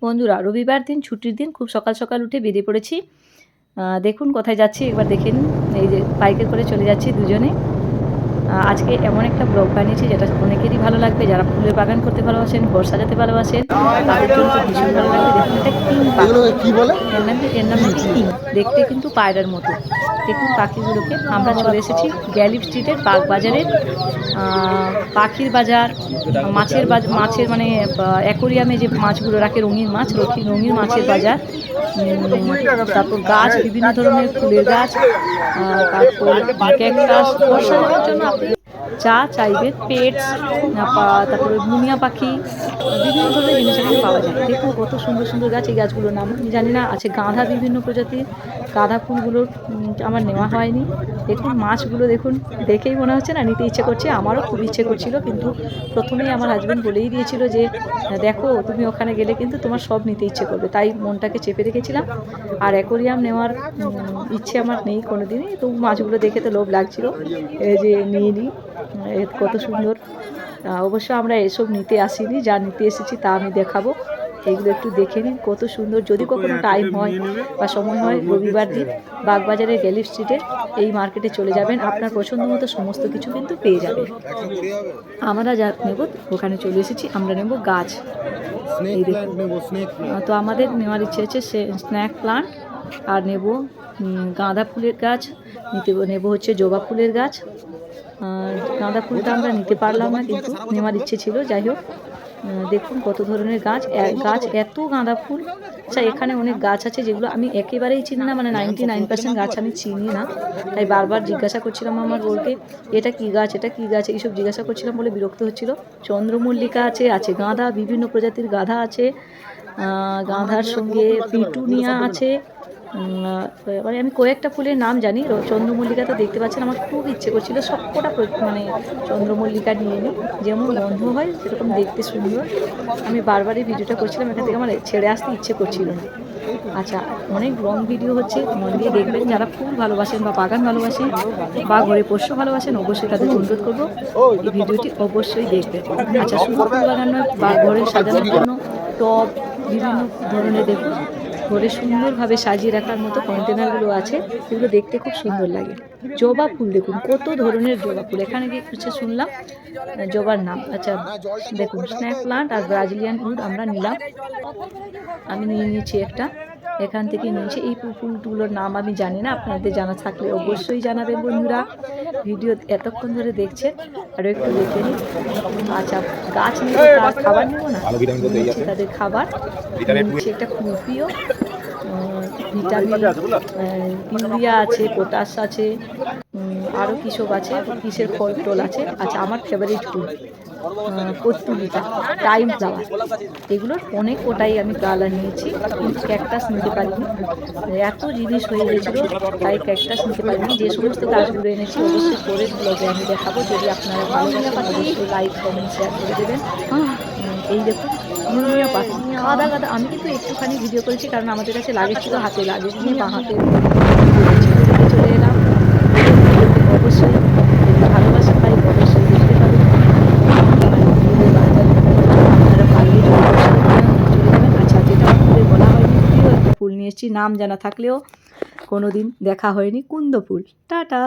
বন্ধুরা, রবিবার দিন ছুটির দিন খুব সকাল সকাল উঠে বেরিয়ে পড়েছি। দেখুন কোথায় যাচ্ছি একবার দেখে নিন। এই যে বাইকে করে চলে যাচ্ছি দুজনে। আজকে এমন একটা ব্লগ বানিয়েছি যেটা অনেকেরই ভালো লাগবে। যারা ফুলের বাগান করতে ভালোবাসেন, ঘর সাজাতে ভালোবাসেন, তাদের জন্য তো ভীষণ ভালো লাগবে। দেখুন এটা কিং পাখি, এর নাম নাকি কিং। দেখতে কিন্তু পায়রার মতো। দেখুন পাখিগুলোকে। আমরা চলে এসেছি গ্যালিফ স্ট্রিটের বাগবাজারের পাখির বাজার, মাছের মানে অ্যাকোরিয়ামে যে মাছগুলো রাখে, রঙিন মাছ, রঙিন মাছের বাজার। তারপর গাছ, বিভিন্ন ধরনের ফুলের গাছ, তারপর ক্যাকটাস, ঘর সাজানোর জন্য আপনি যা চাইবেন, পেটস, তারপরে মুনিয়া পাখি, বিভিন্ন ধরনের জিনিস এখানে পাওয়া যায়। দেখুন কত সুন্দর সুন্দর গাছ। এই গাছগুলোর নাম আমি জানি না। আছে গাঁদা, বিভিন্ন প্রজাতির গাঁদা ফুলগুলোর আমার নেওয়া হয়নি। দেখুন মাছগুলো দেখুন, দেখেই মনে হচ্ছে না নিতে ইচ্ছে করছে। আমারও খুব ইচ্ছে করছিল, কিন্তু প্রথমেই আমার হাজব্যান্ড বলেই দিয়েছিল যে দেখো তুমি ওখানে গেলে কিন্তু তোমার সব নিতে ইচ্ছে করবে, তাই মনটাকে চেপে রেখেছিলাম। আর অ্যাকোরিয়াম নেওয়ার ইচ্ছে আমার নেই কোনো দিনই, তো মাছগুলো দেখে তো লোভ লাগছিল, এই যে নিয়ে নিই। কত সুন্দর। অবশ্য আমরা এসব নিতে আসিনি, যা নিতে এসেছি তা আমি দেখাবো। এইগুলো একটু দেখে নিন, কত সুন্দর। যদি কখনো টাইম হয় বা সময় হয়, রবিবার দিন বাগবাজারের গ্যালিফ স্ট্রিটের এই মার্কেটে চলে যাবেন। আপনার পছন্দ মতো সমস্ত কিছু কিন্তু পেয়ে যাবেন। আমরা যা নেব ওখানে চলে এসেছি। আমরা নেব গাছ। এই দেখুন, তো আমাদের নেওয়ার ইচ্ছে আছে স্নেক প্লান্ট, আর নেব গাঁদা ফুলের গাছ, নেব হচ্ছে জবা ফুলের গাছ। গাঁদা ফুলটা আমরা নিতে পারলাম না, কিন্তু নেওয়ার ইচ্ছে ছিল। যাই হোক, দেখুন কত ধরনের গাছ, এত গাঁদা ফুল। আচ্ছা, এখানে অনেক গাছ আছে যেগুলো আমি একেবারেই চিনি না, মানে 99% গাছ আমি চিনি না। তাই বারবার জিজ্ঞাসা করছিলাম আমার বউকে, এটা কি গাছ, এটা কি গাছ, এইসব জিজ্ঞাসা করছিলাম বলে বিরক্ত হচ্ছিল। চন্দ্রমল্লিকা আছে গাঁদা, বিভিন্ন প্রজাতির গাঁদা আছে। গাঁদার সঙ্গে পিটুনিয়া আছে। মানে আমি কয়েকটা ফুলের নাম জানি। চন্দ্রমল্লিকা তো দেখতে পাচ্ছেন, আমার খুব ইচ্ছে করছিল সবকটা মানে চন্দ্রমল্লিকা নিয়ে নিই। যেমন গন্ধ হয় সেরকম দেখতে সুন্দর। আমি বারবারই ভিডিওটা করছিলাম, এখান থেকে আমার ছেড়ে আসতে ইচ্ছে করছিল না। আচ্ছা, অনেক লং ভিডিও হচ্ছে, মন দিয়ে দেখবেন। যারা ফুল ভালোবাসেন বা বাগান ভালোবাসেন বা ঘরে পোষ্য ভালোবাসেন, অবশ্যই তাদের অনুরোধ করবো এই ভিডিওটি অবশ্যই দেখবেন। আচ্ছা, শুধু ফুল বাগান নয়, বা ঘরে সাজানোর জন্য টব, বিভিন্ন ধরনের দেখুন ঘরে সুন্দরভাবে সাজিয়ে রাখার মতো কন্টেনারগুলো আছে, এগুলো দেখতে খুব সুন্দর লাগে। জবা ফুল দেখুন, কত ধরনের জবা ফুল। এখানে গিয়ে কিছু শুনলাম জবার নাম। আচ্ছা দেখুন, স্নেক প্লান্ট আর ব্রাজিলিয়ান উড আমরা নিলাম। আমি নিয়ে নিয়েছি একটা, এখান থেকে নিয়েছি। এই ফুলগুলোর নাম আমি জানি না, আপনাদের জানা থাকলে অবশ্যই জানাবেন বন্ধুরা। ভিডিও এতক্ষণ ধরে দেখছেন, আরও একটু দেখে নিন। আচ্ছা, গাছ নেব তার খাবার নেব না, তাদের খাবার নিচ্ছি। একটা কুপিও, ভিটামিন, ইউরিয়া আছে, পটাশ আছে, আরও কিসব আছে, কিসের ফল টল আছে। আচ্ছা, আমার ফেভারিট ফুল পর্তুলিকা, টাইম ফ্লাওয়ার, এগুলোর অনেক ওটাই আমি কালার নিয়েছি, কিন্তু ক্যাকটাস নিতে পারিনি। এত জিনিস হয়ে গেছিলো, তাই ক্যাকটাস নিতে পারিনি। যে সমস্ত গাছগুলো এনেছি অবশ্যই পরের ব্লগে আমি দেখাবো। যদি আপনারা ভালোবাসেন অবশ্যই লাইক, কমেন্ট, শেয়ার করে দেবেন। এই দেখুন মুনিয়া পাখি, গাদা গাদা। আমি কিন্তু একটুখানি ভিডিও করেছি, কারণ আমাদের কাছে লাগেজ ছিল, হাতে লাগেজ নিয়ে বা হাতে চলে এলাম। অবশ্যই ভালোবাসা পাই, অবশ্যই দেখতে পাবেন। আপনারা পারলে চলে যাবেন। আচ্ছা, যেটা আপনাদের বলা হয়নি, ফুল নিয়ে এসেছি, নাম জানা থাকলেও কোনো দিন দেখা হয়নি, কুন্দ ফুল। টাটা।